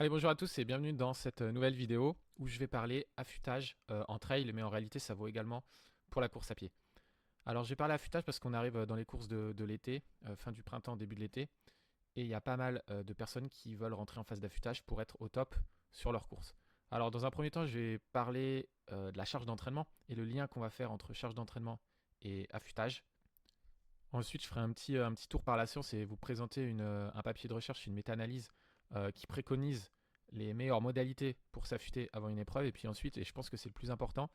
Allez, bonjour à tous et bienvenue dans cette nouvelle vidéo où je vais parler affûtage en trail, mais en réalité ça vaut également pour la course à pied. Alors j'ai parlé affûtage parce qu'on arrive dans les courses de l'été, fin du printemps, début de l'été, et il y a pas mal de personnes qui veulent rentrer en phase d'affûtage pour être au top sur leur course. Alors dans un premier temps, je vais parler de la charge d'entraînement et le lien qu'on va faire entre charge d'entraînement et affûtage. Ensuite, je ferai un petit tour par la science et vous présenter un papier de recherche, une méta-analyse qui préconise les meilleures modalités pour s'affûter avant une épreuve. Et puis ensuite, et je pense que c'est le plus important,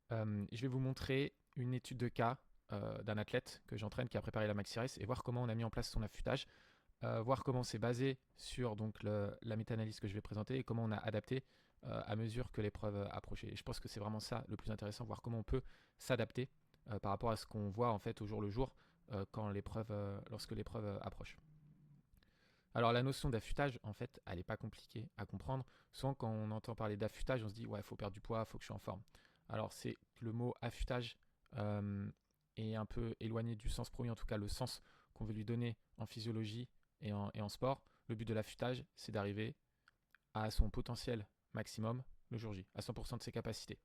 je vais vous montrer une étude de cas d'un athlète que j'entraîne qui a préparé la Maxi Race et voir comment on a mis en place son affûtage, voir comment c'est basé sur la méta-analyse que je vais présenter et comment on a adapté à mesure que l'épreuve approchait. Et je pense que c'est vraiment ça le plus intéressant, voir comment on peut s'adapter par rapport à ce qu'on voit en fait au jour le jour lorsque l'épreuve approche. Alors la notion d'affûtage, en fait, elle n'est pas compliquée à comprendre. Souvent quand on entend parler d'affûtage, on se dit ouais, il faut perdre du poids, il faut que je sois en forme. Alors c'est le mot affûtage est un peu éloigné du sens premier, en tout cas le sens qu'on veut lui donner en physiologie et en sport. Le but de l'affûtage, c'est d'arriver à son potentiel maximum le jour J, à 100% de ses capacités.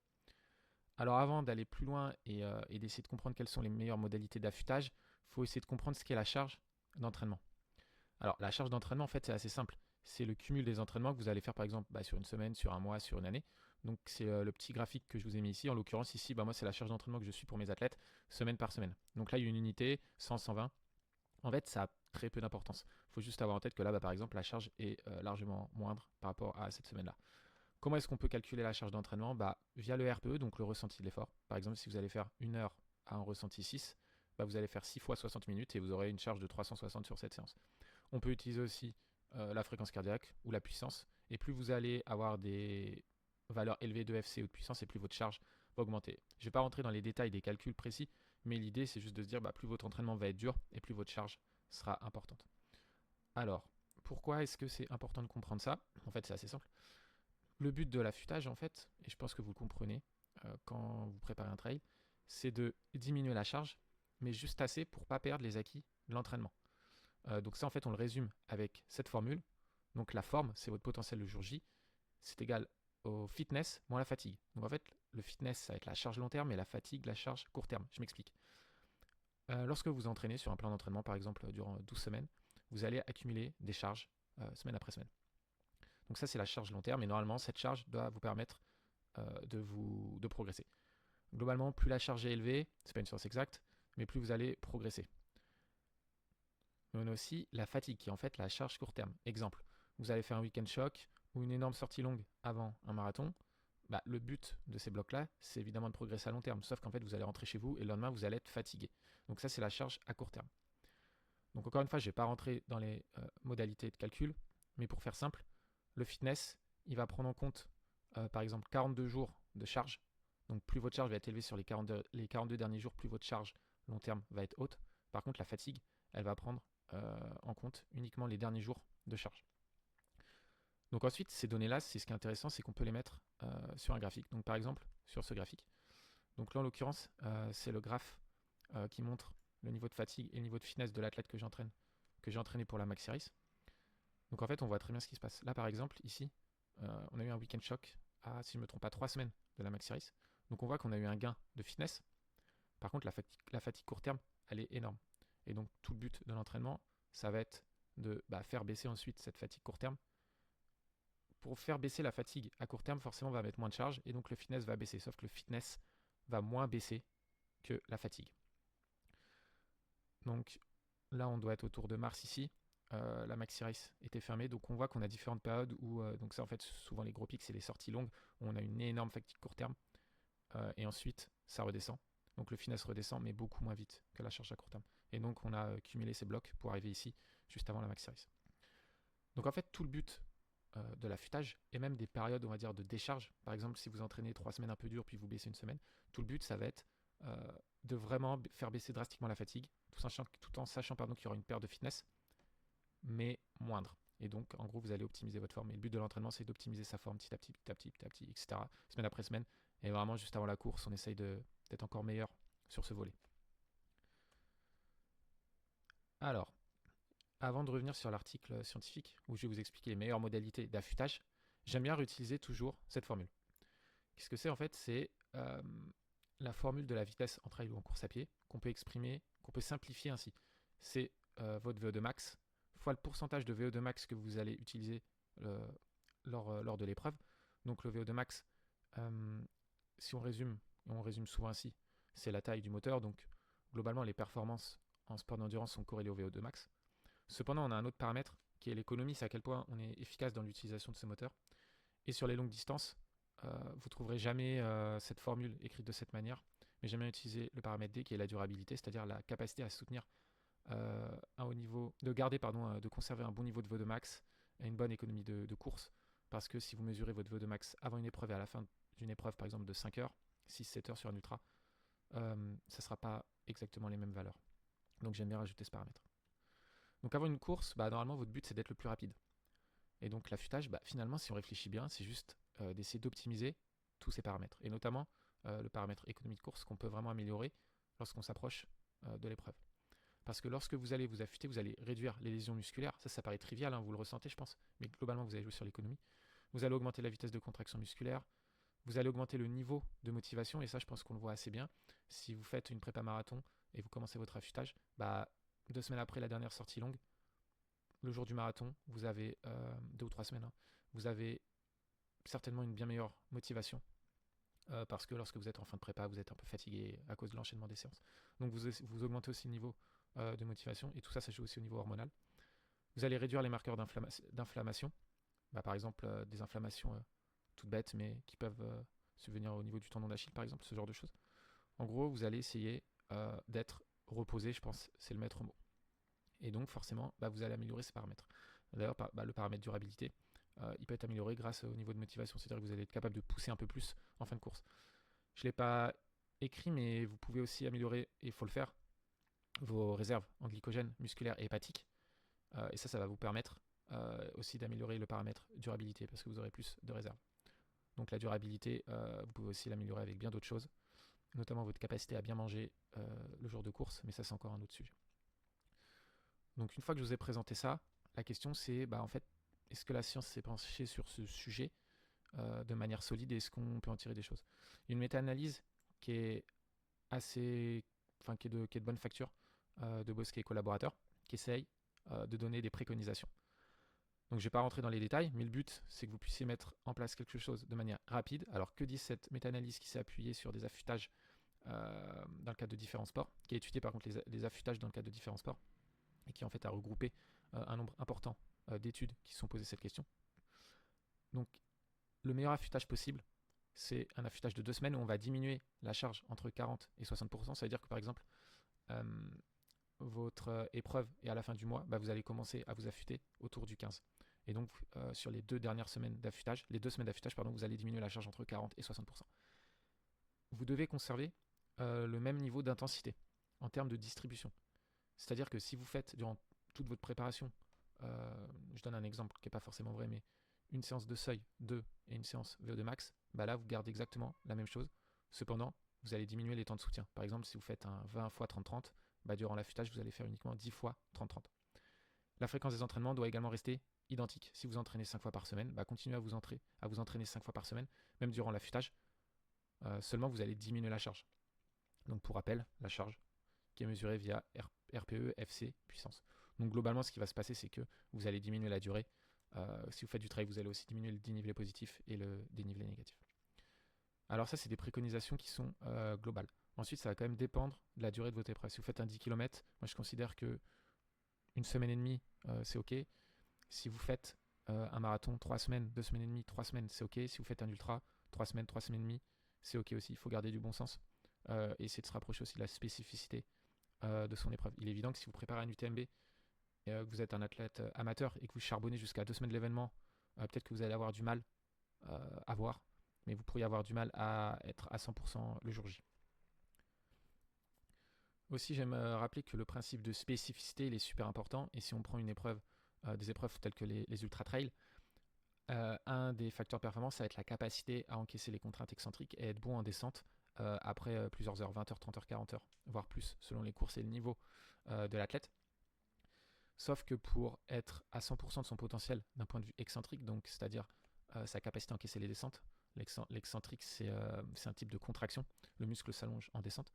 Alors avant d'aller plus loin et d'essayer de comprendre quelles sont les meilleures modalités d'affûtage, il faut essayer de comprendre ce qu'est la charge d'entraînement. Alors la charge d'entraînement, en fait, c'est assez simple. C'est le cumul des entraînements que vous allez faire par exemple sur une semaine, sur un mois, sur une année. Donc c'est le petit graphique que je vous ai mis ici. En l'occurrence ici, moi c'est la charge d'entraînement que je suis pour mes athlètes, semaine par semaine. Donc là il y a une unité, 100, 120. En fait ça a très peu d'importance. Il faut juste avoir en tête que là par exemple la charge est largement moindre par rapport à cette semaine-là. Comment est-ce qu'on peut calculer la charge d'entraînement via le RPE, donc le ressenti de l'effort. Par exemple, si vous allez faire une heure à un ressenti 6, vous allez faire 6 fois 60 minutes et vous aurez une charge de 360 sur cette séance. On peut utiliser aussi la fréquence cardiaque ou la puissance. Et plus vous allez avoir des valeurs élevées de FC ou de puissance, et plus votre charge va augmenter. Je ne vais pas rentrer dans les détails des calculs précis, mais l'idée c'est juste de se dire plus votre entraînement va être dur et plus votre charge sera importante. Alors, pourquoi est-ce que c'est important de comprendre ça? En fait, c'est assez simple. Le but de l'affûtage, en fait, et je pense que vous le comprenez quand vous préparez un trail, c'est de diminuer la charge, mais juste assez pour ne pas perdre les acquis de l'entraînement. Donc ça, en fait, on le résume avec cette formule. Donc la forme, c'est votre potentiel le jour J, c'est égal au fitness moins la fatigue. Donc en fait, le fitness, ça va être la charge long terme et la fatigue, la charge court terme. Je m'explique. Lorsque vous entraînez sur un plan d'entraînement, par exemple, durant 12 semaines, vous allez accumuler des charges semaine après semaine. Donc ça, c'est la charge long terme et normalement, cette charge doit vous permettre de progresser. Globalement, plus la charge est élevée, c'est pas une science exacte, mais plus vous allez progresser. Mais on a aussi la fatigue, qui est en fait la charge court terme. Exemple, vous allez faire un week-end choc ou une énorme sortie longue avant un marathon. Le but de ces blocs-là, c'est évidemment de progresser à long terme. Sauf qu'en fait, vous allez rentrer chez vous et le lendemain, vous allez être fatigué. Donc ça, c'est la charge à court terme. Donc encore une fois, je ne vais pas rentrer dans les modalités de calcul, mais pour faire simple, le fitness, il va prendre en compte, par exemple, 42 jours de charge. Donc plus votre charge va être élevée sur les 42 derniers jours, plus votre charge long terme va être haute. Par contre, la fatigue, elle va prendre en compte uniquement les derniers jours de charge. Donc ensuite, ces données-là, c'est ce qui est intéressant, c'est qu'on peut les mettre sur un graphique. Donc par exemple, sur ce graphique. Donc là, en l'occurrence, c'est le graphe qui montre le niveau de fatigue et le niveau de fitness de l'athlète que j'ai entraîné pour la Maxi Race. Donc en fait, on voit très bien ce qui se passe. Là, par exemple, ici, on a eu un week-end choc à, si je ne me trompe pas, 3 semaines de la Maxi Race. Donc on voit qu'on a eu un gain de fitness. Par contre, la fatigue court terme, elle est énorme. Et donc tout le but de l'entraînement, ça va être de faire baisser ensuite cette fatigue court terme. Pour faire baisser la fatigue à court terme, forcément, on va mettre moins de charge et donc le fitness va baisser. Sauf que le fitness va moins baisser que la fatigue. Donc là, on doit être autour de mars ici. La Maxi Race était fermée, donc on voit qu'on a différentes périodes où, donc ça en fait, souvent les gros pics, c'est les sorties longues, où on a une énorme fatigue court terme, et ensuite ça redescend. Donc le fitness redescend, mais beaucoup moins vite que la charge à court terme. Et donc on a cumulé ces blocs pour arriver ici, juste avant la Maxi Race. Donc en fait, tout le but de l'affûtage, et même des périodes, on va dire, de décharge, par exemple, si vous entraînez 3 semaines un peu dur, puis vous baissez une semaine, tout le but, ça va être de vraiment faire baisser drastiquement la fatigue, tout en sachant qu'il y aura une perte de fitness, mais moindre. Et donc, en gros, vous allez optimiser votre forme. Et le but de l'entraînement, c'est d'optimiser sa forme petit à petit, petit à petit, petit à petit, etc. Semaine après semaine. Et vraiment, juste avant la course, on essaye d'être encore meilleur sur ce volet. Alors, avant de revenir sur l'article scientifique où je vais vous expliquer les meilleures modalités d'affûtage, j'aime bien réutiliser toujours cette formule. Qu'est-ce que c'est en fait? C'est la formule de la vitesse en trail ou en course à pied qu'on peut exprimer, qu'on peut simplifier ainsi. C'est votre VO2 max fois le pourcentage de VO2 max que vous allez utiliser lors de l'épreuve. Donc le VO2 max, si on résume souvent ainsi, c'est la taille du moteur. Donc globalement, les performances en sport d'endurance sont corrélées au VO2 max. Cependant, on a un autre paramètre qui est l'économie, c'est à quel point on est efficace dans l'utilisation de ce moteur. Et sur les longues distances, vous ne trouverez jamais cette formule écrite de cette manière, mais j'aime bien utiliser le paramètre D qui est la durabilité, c'est-à-dire la capacité à soutenir un haut niveau, de conserver un bon niveau de VO2 max et une bonne économie de course. Parce que si vous mesurez votre VO2 max avant une épreuve et à la fin d'une épreuve, par exemple de 5 heures, 6-7 heures sur un ultra, ça ne sera pas exactement les mêmes valeurs. Donc j'aime bien rajouter ce paramètre. Donc avant une course, normalement votre but c'est d'être le plus rapide. Et donc l'affûtage, finalement si on réfléchit bien, c'est juste d'essayer d'optimiser tous ces paramètres. Et notamment le paramètre économie de course qu'on peut vraiment améliorer lorsqu'on s'approche de l'épreuve. Parce que lorsque vous allez vous affûter, vous allez réduire les lésions musculaires. Ça paraît trivial, vous le ressentez je pense, mais globalement vous allez jouer sur l'économie. Vous allez augmenter la vitesse de contraction musculaire, vous allez augmenter le niveau de motivation, et ça je pense qu'on le voit assez bien. Si vous faites une prépa marathon et vous commencez votre affûtage, 2 semaines après la dernière sortie longue, le jour du marathon, vous avez 2 ou 3 semaines, vous avez certainement une bien meilleure motivation. Parce que lorsque vous êtes en fin de prépa, vous êtes un peu fatigué à cause de l'enchaînement des séances. Donc vous augmentez aussi le niveau de motivation, et tout ça, ça joue aussi au niveau hormonal. Vous allez réduire les marqueurs d'inflammation, par exemple des inflammations toutes bêtes, mais qui peuvent subvenir au niveau du tendon d'Achille, par exemple, ce genre de choses. En gros, vous allez essayer d'être reposé, je pense, c'est le maître mot. Et donc, forcément, vous allez améliorer ces paramètres. D'ailleurs, le paramètre durabilité, il peut être amélioré grâce au niveau de motivation, c'est-à-dire que vous allez être capable de pousser un peu plus en fin de course. Je ne l'ai pas écrit, mais vous pouvez aussi améliorer, et il faut le faire, vos réserves en glycogène musculaire et hépatique. Et ça va vous permettre aussi d'améliorer le paramètre durabilité, parce que vous aurez plus de réserves. Donc la durabilité, vous pouvez aussi l'améliorer avec bien d'autres choses, notamment votre capacité à bien manger le jour de course, mais ça c'est encore un autre sujet. Donc une fois que je vous ai présenté ça, la question c'est, en fait, est-ce que la science s'est penchée sur ce sujet de manière solide, et est-ce qu'on peut en tirer des choses? Il y a une méta-analyse qui est qui est de bonne facture de Bosquet et collaborateurs, qui essaye de donner des préconisations. Donc je ne vais pas rentrer dans les détails, mais le but c'est que vous puissiez mettre en place quelque chose de manière rapide. Alors que dit cette méta-analyse qui s'est appuyée sur des affûtages dans le cadre de différents sports, qui a étudié par contre les affûtages dans le cadre de différents sports, et qui en fait a regroupé un nombre important d'études qui se sont posées cette question. Donc le meilleur affûtage possible, c'est un affûtage de 2 semaines où on va diminuer la charge entre 40 et 60%. Ça veut dire que par exemple, votre épreuve est à la fin du mois, vous allez commencer à vous affûter autour du 15. Et donc sur les 2 semaines d'affûtage, vous allez diminuer la charge entre 40 et 60%. Vous devez conserver le même niveau d'intensité en termes de distribution. C'est-à-dire que si vous faites durant toute votre préparation, je donne un exemple qui n'est pas forcément vrai, mais une séance de seuil 2 et une séance VO2 max, là vous gardez exactement la même chose. Cependant, vous allez diminuer les temps de soutien. Par exemple, si vous faites un 20 x 30-30, durant l'affûtage, vous allez faire uniquement 10 x 30-30. La fréquence des entraînements doit également rester identique. Si vous entraînez 5 fois par semaine, continuez à vous entraîner 5 fois par semaine, même durant l'affûtage. Seulement, vous allez diminuer la charge. Donc pour rappel, la charge qui est mesurée via RPE, FC, puissance. Donc globalement, ce qui va se passer, c'est que vous allez diminuer la durée. Si vous faites du trail, vous allez aussi diminuer le dénivelé positif et le dénivelé négatif. Alors ça, c'est des préconisations qui sont globales. Ensuite, ça va quand même dépendre de la durée de votre épreuve. Si vous faites un 10 km, moi je considère que une semaine et demie, c'est ok. Si vous faites un marathon, 3 semaines, 2 semaines et demie, 3 semaines, c'est ok. Si vous faites un ultra, 3 semaines et demie, c'est ok aussi. Il faut garder du bon sens et essayer de se rapprocher aussi de la spécificité de son épreuve. Il est évident que si vous préparez un UTMB et que vous êtes un athlète amateur et que vous charbonnez jusqu'à 2 semaines de l'événement, peut-être que vous allez avoir du mal à voir, mais vous pourriez avoir du mal à être à 100% le jour J. Aussi, j'aime rappeler que le principe de spécificité il est super important, et si on prend une épreuve, des épreuves telles que les ultra-trails, un des facteurs de performance, ça va être la capacité à encaisser les contraintes excentriques et être bon en descente après plusieurs heures, 20 heures, 30 heures, 40 heures, voire plus, selon les courses et le niveau de l'athlète. Sauf que pour être à 100% de son potentiel d'un point de vue excentrique, donc c'est-à-dire sa capacité à encaisser les descentes, l'excentrique c'est un type de contraction, le muscle s'allonge en descente.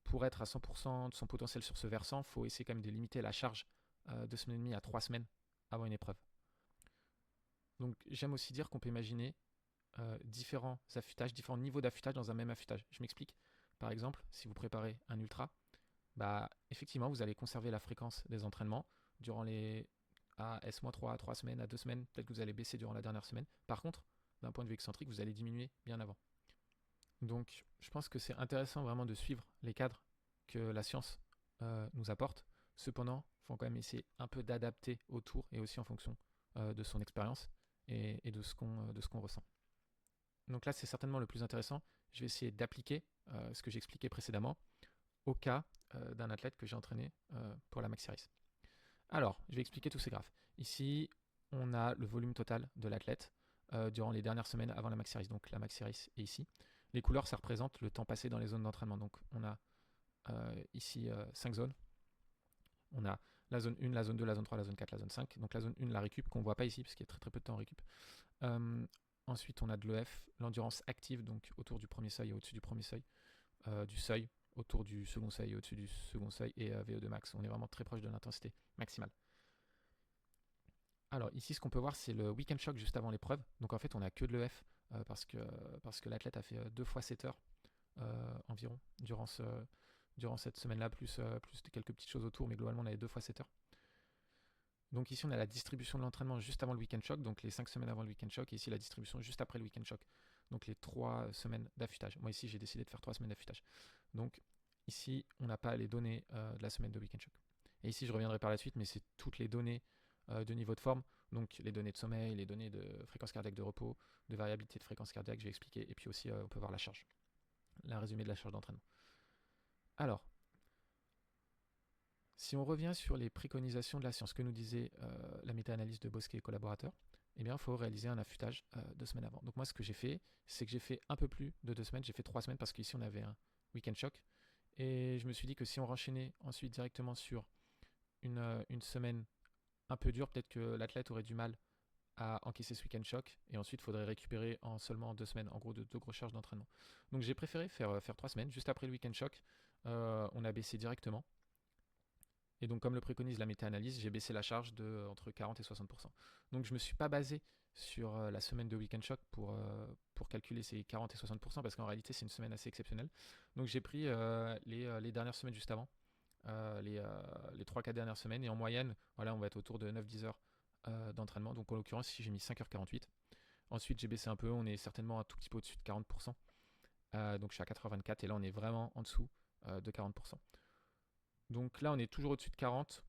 Pour être à 100% de son potentiel sur ce versant, il faut essayer quand même de limiter la charge 2 semaines et demie à 3 semaines avant une épreuve. Donc j'aime aussi dire qu'on peut imaginer différents affûtages, différents niveaux d'affûtage dans un même affûtage. Je m'explique. Par exemple, si vous préparez un ultra, bah effectivement vous allez conserver la fréquence des entraînements durant les à S-3, à 3 semaines, à 2 semaines, peut-être que vous allez baisser durant la dernière semaine. Par contre, d'un point de vue excentrique, vous allez diminuer bien avant. Donc je pense que c'est intéressant vraiment de suivre les cadres que la science nous apporte. Cependant, il faut quand même essayer un peu d'adapter autour et aussi en fonction de son expérience et de ce qu'on ressent. Donc là, c'est certainement le plus intéressant. Je vais essayer d'appliquer ce que j'ai expliqué précédemment au cas d'un athlète que j'ai entraîné pour la Maxi Race. Alors, je vais expliquer tous ces graphes. Ici, on a le volume total de l'athlète durant les dernières semaines avant la Maxi Race. Donc la Maxi Race est ici. Les couleurs, ça représente le temps passé dans les zones d'entraînement. Donc on a ici 5 zones. On a la zone 1, la zone 2, la zone 3, la zone 4, la zone 5. Donc la zone 1, la récup, qu'on ne voit pas ici, parce qu'il y a très très peu de temps en récup. Ensuite, on a de l'EF, l'endurance active, donc autour du premier seuil et au-dessus du premier seuil. Du seuil, autour du second seuil et au-dessus du second seuil. Et VO2 max. On est vraiment très proche de l'intensité maximale. Alors ici, ce qu'on peut voir, c'est le week-end shock juste avant l'épreuve. Donc en fait, on n'a que de l'EF parce que l'athlète a fait 2 fois 7 heures environ durant cette semaine-là, plus quelques petites choses autour, mais globalement, on avait 2 fois 7 heures. Donc ici, on a la distribution de l'entraînement juste avant le week-end shock, donc les 5 semaines avant le week-end shock, et ici, la distribution juste après le week-end shock, donc les 3 semaines d'affûtage. Moi, ici, j'ai décidé de faire 3 semaines d'affûtage. Donc ici, on n'a pas les données de la semaine de week-end shock. Et ici, je reviendrai par la suite, mais c'est toutes les données de niveau de forme, donc les données de sommeil, les données de fréquence cardiaque de repos, de variabilité de fréquence cardiaque, je vais expliquer, et puis aussi, on peut voir la charge, la résumé de la charge d'entraînement. Alors, si on revient sur les préconisations de la science, que nous disait la méta-analyse de Bosquet et collaborateurs, eh bien, il faut réaliser un affûtage 2 semaines avant. Donc moi, ce que j'ai fait, c'est que j'ai fait un peu plus de 2 semaines, j'ai fait 3 semaines parce qu'ici, on avait un week-end shock. Et je me suis dit que si on renchaînait ensuite directement sur une semaine un peu dure, peut-être que l'athlète aurait du mal à encaisser ce week-end choc, et ensuite il faudrait récupérer en seulement 2 semaines, en gros de 2 grosses charges d'entraînement. Donc j'ai préféré faire 3 semaines, juste après le week-end choc, on a baissé directement. Et donc comme le préconise la méta-analyse, j'ai baissé la charge de entre 40 et 60%. Donc je ne me suis pas basé sur la semaine de week-end shock pour calculer ces 40 et 60%, parce qu'en réalité c'est une semaine assez exceptionnelle. Donc j'ai pris les dernières semaines juste avant, les 3-4 dernières semaines, et en moyenne, voilà, on va être autour de 9-10 heures d'entraînement. Donc en l'occurrence, ici j'ai mis 5h48. Ensuite j'ai baissé un peu, on est certainement un tout petit peu au-dessus de 40%. Donc je suis à 4h24 et là on est vraiment en dessous de 40%. Donc là on est toujours au-dessus de 40,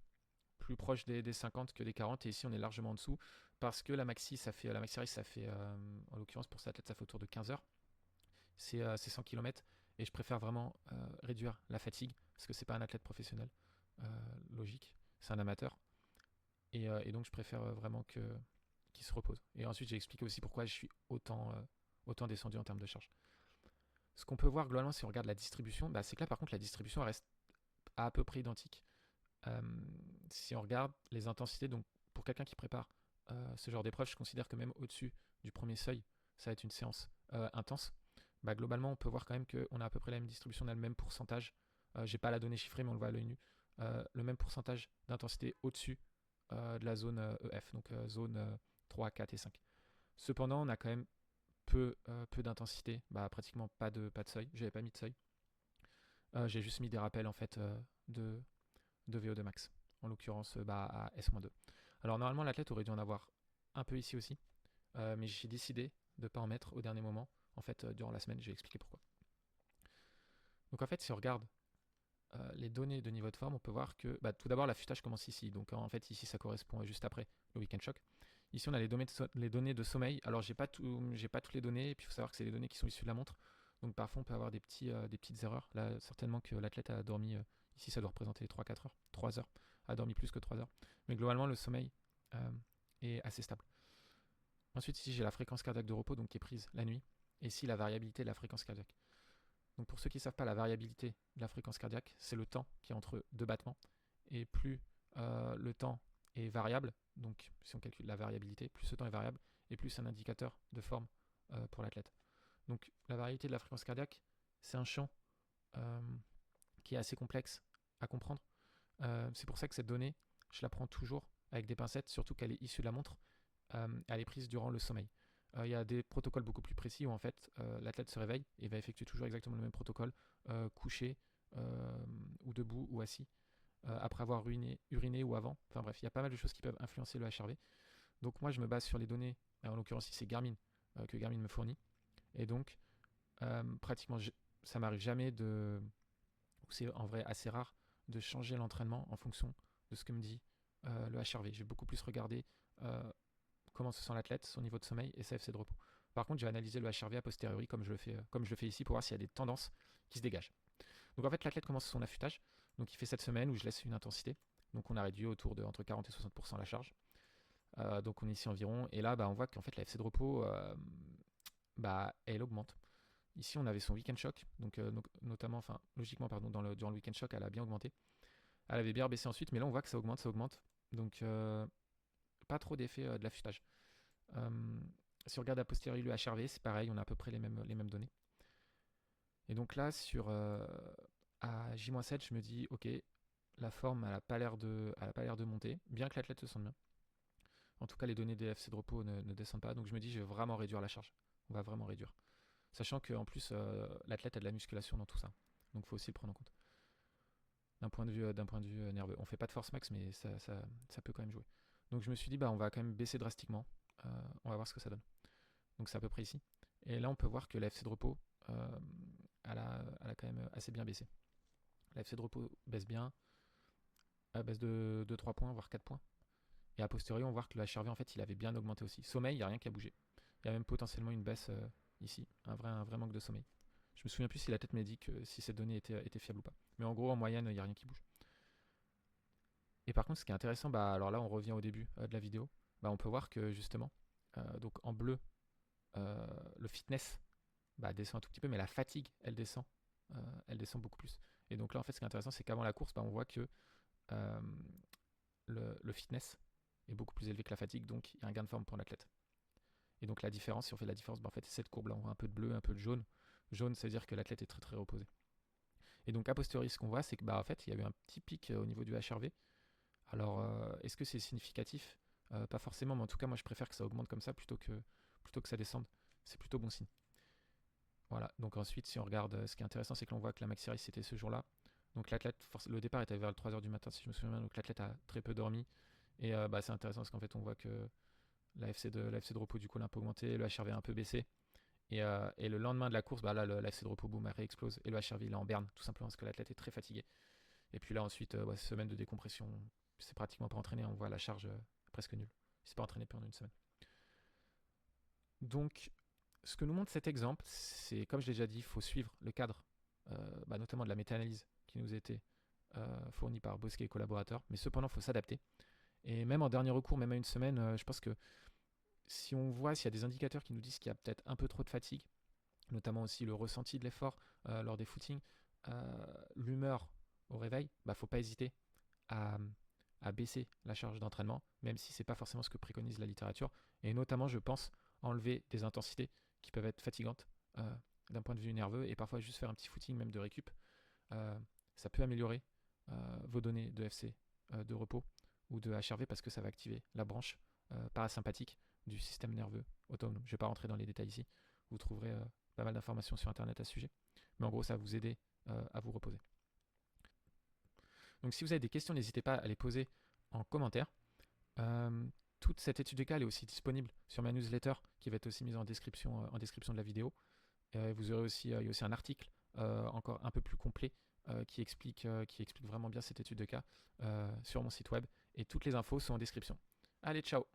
plus proche des 50 que des 40, et ici on est largement en dessous parce que la maxi race, ça fait en l'occurrence pour cet athlète ça fait autour de 15 heures. C'est 100 km et je préfère vraiment réduire la fatigue parce que c'est pas un athlète professionnel, logique, c'est un amateur. Et donc je préfère vraiment qu'il se repose. Et ensuite j'ai expliqué aussi pourquoi je suis autant descendu en termes de charge. Ce qu'on peut voir globalement si on regarde la distribution, c'est que là par contre la distribution reste à peu près identique. Si on regarde les intensités, donc pour quelqu'un qui prépare ce genre d'épreuve, je considère que même au-dessus du premier seuil, ça va être une séance intense. Globalement, on peut voir quand même qu'on a à peu près la même distribution, on a le même pourcentage. J'ai pas la donnée chiffrée, mais on le voit à l'œil nu. Le même pourcentage d'intensité au-dessus de la zone EF, donc zone 3, 4 et 5. Cependant, on a quand même peu d'intensité, pratiquement pas de seuil. J'avais pas mis de seuil. J'ai juste mis des rappels en fait de VO2 max, en l'occurrence à S-2. Alors normalement l'athlète aurait dû en avoir un peu ici aussi, mais j'ai décidé de ne pas en mettre au dernier moment, en fait durant la semaine, j'ai expliqué pourquoi. Donc en fait si on regarde les données de niveau de forme, on peut voir que tout d'abord l'affûtage commence ici, donc en fait ici ça correspond juste après le week-end shock. Ici on a les données de sommeil, alors j'ai pas toutes les données, et puis il faut savoir que c'est les données qui sont issues de la montre, donc parfois on peut avoir des petites erreurs, là certainement que l'athlète a dormi, ici ça doit représenter 3-4 heures, 3 heures, a dormi plus que 3 heures, mais globalement le sommeil est assez stable. Ensuite ici j'ai la fréquence cardiaque de repos, donc qui est prise la nuit, et ici la variabilité de la fréquence cardiaque. Donc pour ceux qui ne savent pas, la variabilité de la fréquence cardiaque, c'est le temps qui est entre deux battements. Et plus le temps est variable, donc si on calcule la variabilité, plus le temps est variable, et plus un indicateur de forme pour l'athlète. Donc la variabilité de la fréquence cardiaque, c'est un champ qui est assez complexe à comprendre. C'est pour ça que cette donnée, je la prends toujours avec des pincettes, surtout qu'elle est issue de la montre, elle est prise durant le sommeil. Il y a des protocoles beaucoup plus précis où en fait l'athlète se réveille et va effectuer toujours exactement le même protocole, couché ou debout ou assis, après avoir uriné ou avant. Enfin bref, il y a pas mal de choses qui peuvent influencer le HRV. Donc moi je me base sur les données, en l'occurrence ici c'est Garmin, que Garmin me fournit. Et donc pratiquement ça m'arrive jamais de, ou c'est en vrai assez rare, de changer l'entraînement en fonction de ce que me dit le HRV. Je vais beaucoup plus regarder comment se sent l'athlète, son niveau de sommeil et sa FC de repos. Par contre, je vais analyser le HRV a posteriori comme je le fais ici pour voir s'il y a des tendances qui se dégagent. Donc en fait, l'athlète commence son affûtage. Donc il fait cette semaine où je laisse une intensité. Donc on a réduit autour de entre 40 et 60% la charge. Donc on est ici environ. Et là, on voit qu'en fait la FC de repos, elle augmente. Ici, on avait son week-end shock. Donc notamment, enfin logiquement, pardon, durant le week-end shock, elle a bien augmenté. Elle avait bien baissé ensuite, mais là on voit que ça augmente, ça augmente. Donc pas trop d'effet de l'affûtage. Si on regarde a posteriori le HRV, c'est pareil, on a à peu près les mêmes données. Et donc là, à J-7, je me dis, ok, la forme, elle n'a pas l'air de monter, bien que l'athlète se sente bien. En tout cas, les données des FC de repos ne descendent pas, donc je me dis, je vais vraiment réduire la charge. On va vraiment réduire. Sachant qu'en plus, l'athlète a de la musculation dans tout ça. Donc il faut aussi le prendre en compte. D'un point de vue nerveux. On fait pas de force max, mais ça peut quand même jouer. Donc je me suis dit, on va quand même baisser drastiquement. On va voir ce que ça donne. Donc c'est à peu près ici. Et là, on peut voir que la FC de repos, elle a quand même assez bien baissé. La FC de repos baisse bien. Elle baisse de 3 points, voire 4 points. Et a posteriori, on voit que le HRV, en fait, il avait bien augmenté aussi. Sommeil, il n'y a rien qui a bougé. Il y a même potentiellement une baisse ici. Un vrai manque de sommeil. Je me souviens plus si la tête m'a dit que si cette donnée était fiable ou pas. Mais en gros, en moyenne, il n'y a rien qui bouge. Et par contre, ce qui est intéressant, alors là, on revient au début de la vidéo. On peut voir que justement, donc en bleu, le fitness descend un tout petit peu, mais la fatigue, elle descend beaucoup plus. Et donc là, en fait, ce qui est intéressant, c'est qu'avant la course, on voit que le fitness est beaucoup plus élevé que la fatigue, donc il y a un gain de forme pour l'athlète. Et donc la différence, si on fait la différence, en fait, c'est cette courbe-là, on voit un peu de bleu, un peu de jaune. Jaune, ça veut dire que l'athlète est très très reposé. Et donc a posteriori, ce qu'on voit, c'est que en fait, il y a eu un petit pic au niveau du HRV. Alors, est-ce que c'est significatif? Pas forcément, mais en tout cas, moi, je préfère que ça augmente comme ça plutôt que ça descende. C'est plutôt bon signe. Voilà, donc ensuite, si on regarde, ce qui est intéressant, c'est que l'on voit que la maxi race, c'était ce jour-là. Donc l'athlète, le départ était vers 3h du matin, si je me souviens bien, donc l'athlète a très peu dormi. Et c'est intéressant parce qu'en fait, on voit que la FC de repos, du coup, l'a un peu augmenté, le HRV a un peu baissé. Et le lendemain de la course, là, la FC de repos, boum, elle réexplose. Et le HRV, il est en berne, tout simplement parce que l'athlète est très fatigué. Et puis là, ensuite, semaine de décompression, c'est pratiquement pas entraîné, on voit la charge presque nulle. Il s'est pas entraîné pendant une semaine. Donc, ce que nous montre cet exemple, c'est, comme je l'ai déjà dit, il faut suivre le cadre, notamment de la méta-analyse qui nous a été fournie par Bosquet et collaborateurs, mais cependant, il faut s'adapter. Et même en dernier recours, même à une semaine, je pense que si on voit s'il y a des indicateurs qui nous disent qu'il y a peut-être un peu trop de fatigue, notamment aussi le ressenti de l'effort lors des footings, l'humeur au réveil, il ne faut pas hésiter à baisser la charge d'entraînement, même si ce n'est pas forcément ce que préconise la littérature. Et notamment, je pense, enlever des intensités qui peuvent être fatigantes d'un point de vue nerveux, et parfois juste faire un petit footing même de récup. Ça peut améliorer vos données de FC de repos ou de HRV parce que ça va activer la branche parasympathique du système nerveux autonome. Je ne vais pas rentrer dans les détails ici. Vous trouverez pas mal d'informations sur Internet à ce sujet. Mais en gros, ça va vous aider à vous reposer. Donc si vous avez des questions, n'hésitez pas à les poser en commentaire. Toute cette étude de cas elle est aussi disponible sur ma newsletter qui va être aussi mise en description de la vidéo. Vous aurez aussi, il y a aussi un article encore un peu plus complet qui explique vraiment bien cette étude de cas sur mon site web. Et toutes les infos sont en description. Allez, ciao!